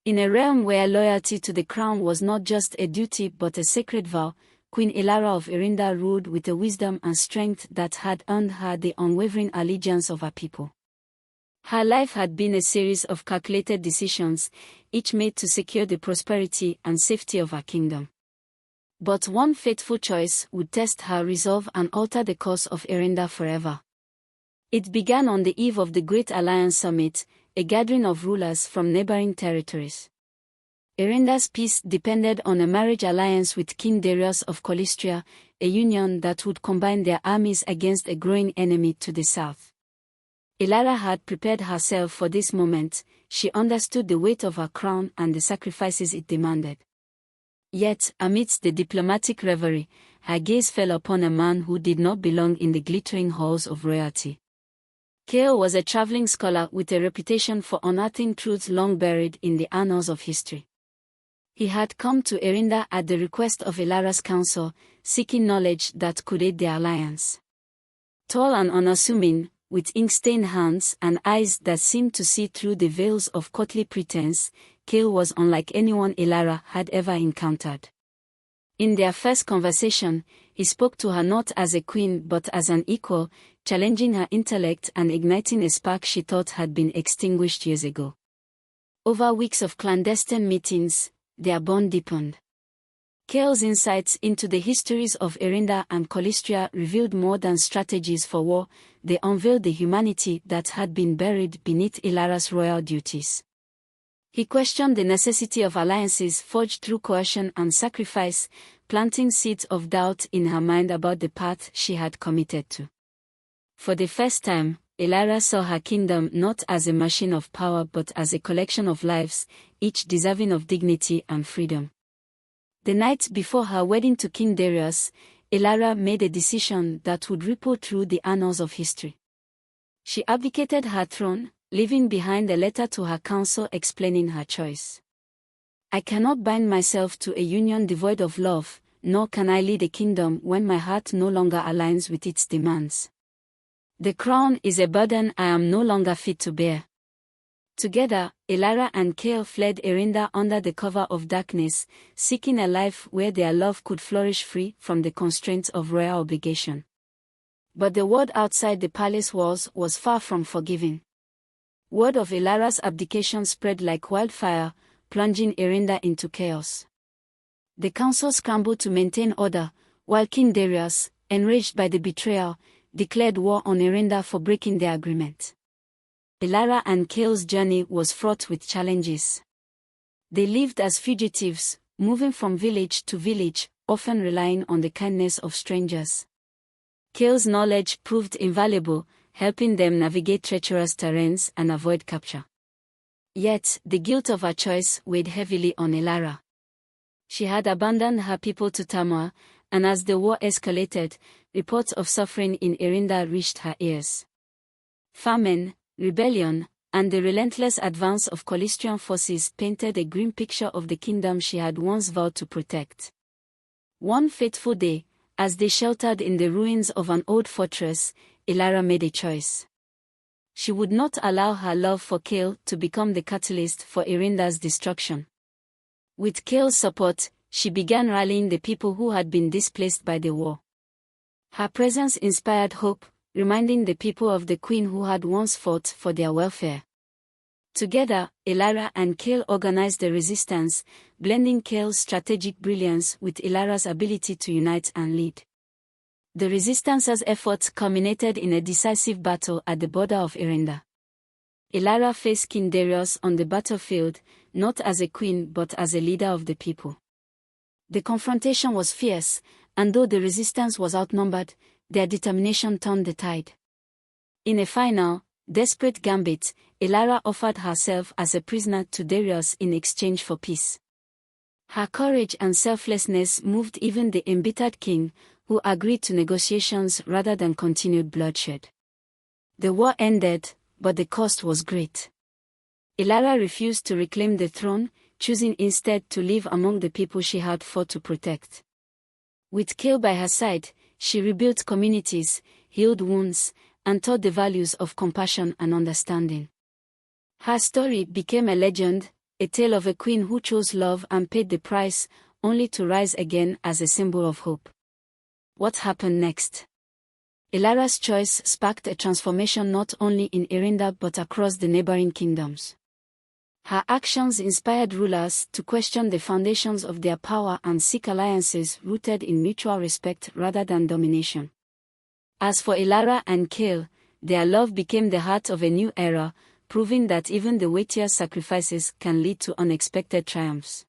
In a realm where loyalty to the crown was not just a duty but a sacred vow, Queen Elara of Eryndor ruled with a wisdom and strength that had earned her the unwavering allegiance of her people. Her life had been a series of calculated decisions, each made to secure the prosperity and safety of her kingdom. But one fateful choice would test her resolve and alter the course of Eryndor forever. It began on the eve of the Great Alliance Summit, a gathering of rulers from neighboring territories. Eryndor's peace depended on a marriage alliance with King Darius of Colistria, a union that would combine their armies against a growing enemy to the south. Elara had prepared herself for this moment. She understood the weight of her crown and the sacrifices it demanded. Yet, amidst the diplomatic revelry, her gaze fell upon a man who did not belong in the glittering halls of royalty. Kale was a traveling scholar with a reputation for unearthing truths long buried in the annals of history. He had come to Eryndor at the request of Elara's council, seeking knowledge that could aid their alliance. Tall and unassuming, with ink-stained hands and eyes that seemed to see through the veils of courtly pretense, Kale was unlike anyone Elara had ever encountered. In their first conversation, he spoke to her not as a queen but as an equal, challenging her intellect and igniting a spark she thought had been extinguished years ago. Over weeks of clandestine meetings, their bond deepened. Kale's insights into the histories of Eryndor and Colistria revealed more than strategies for war. They unveiled the humanity that had been buried beneath Elara's royal duties. He questioned the necessity of alliances forged through coercion and sacrifice, planting seeds of doubt in her mind about the path she had committed to. For the first time, Elara saw her kingdom not as a machine of power but as a collection of lives, each deserving of dignity and freedom. The night before her wedding to King Darius, Elara made a decision that would ripple through the annals of history. She abdicated her throne, leaving behind a letter to her council explaining her choice. "I cannot bind myself to a union devoid of love, nor can I lead a kingdom when my heart no longer aligns with its demands. The crown is a burden I am no longer fit to bear." Together, Elara and Kale fled Eryndor under the cover of darkness, seeking a life where their love could flourish free from the constraints of royal obligation. But the world outside the palace walls was far from forgiving. Word of Elara's abdication spread like wildfire, plunging Eryndor into chaos. The council scrambled to maintain order, while King Darius, enraged by the betrayal, declared war on Eryndor for breaking their agreement. Elara and Kale's journey was fraught with challenges. They lived as fugitives, moving from village to village, often relying on the kindness of strangers. Kale's knowledge proved invaluable, helping them navigate treacherous terrains and avoid capture. Yet, the guilt of her choice weighed heavily on Elara. She had abandoned her people to turmoil, and as the war escalated, reports of suffering in Eryndor reached her ears. Famine, rebellion, and the relentless advance of Colistrian forces painted a grim picture of the kingdom she had once vowed to protect. One fateful day, as they sheltered in the ruins of an old fortress, Elara made a choice. She would not allow her love for Kale to become the catalyst for Eryndor's destruction. With Kale's support, she began rallying the people who had been displaced by the war. Her presence inspired hope, reminding the people of the queen who had once fought for their welfare. Together, Elara and Kale organized the resistance, blending Kale's strategic brilliance with Elara's ability to unite and lead. The resistance's efforts culminated in a decisive battle at the border of Eryndor. Elara faced King Darius on the battlefield, not as a queen but as a leader of the people. The confrontation was fierce, and though the resistance was outnumbered, their determination turned the tide. In a final, desperate gambit, Elara offered herself as a prisoner to Darius in exchange for peace. Her courage and selflessness moved even the embittered king, who agreed to negotiations rather than continued bloodshed. The war ended, but the cost was great. Elara refused to reclaim the throne, choosing instead to live among the people she had fought to protect. With Kale by her side, she rebuilt communities, healed wounds, and taught the values of compassion and understanding. Her story became a legend, A tale of a queen who chose love and paid the price, only to rise again as a symbol of hope. What happened next? Elara's choice sparked a transformation not only in Eryndor but across the neighboring kingdoms. Her actions inspired rulers to question the foundations of their power and seek alliances rooted in mutual respect rather than domination. As for Elara and Kale, their love became the heart of a new era, proving that even the weightiest sacrifices can lead to unexpected triumphs.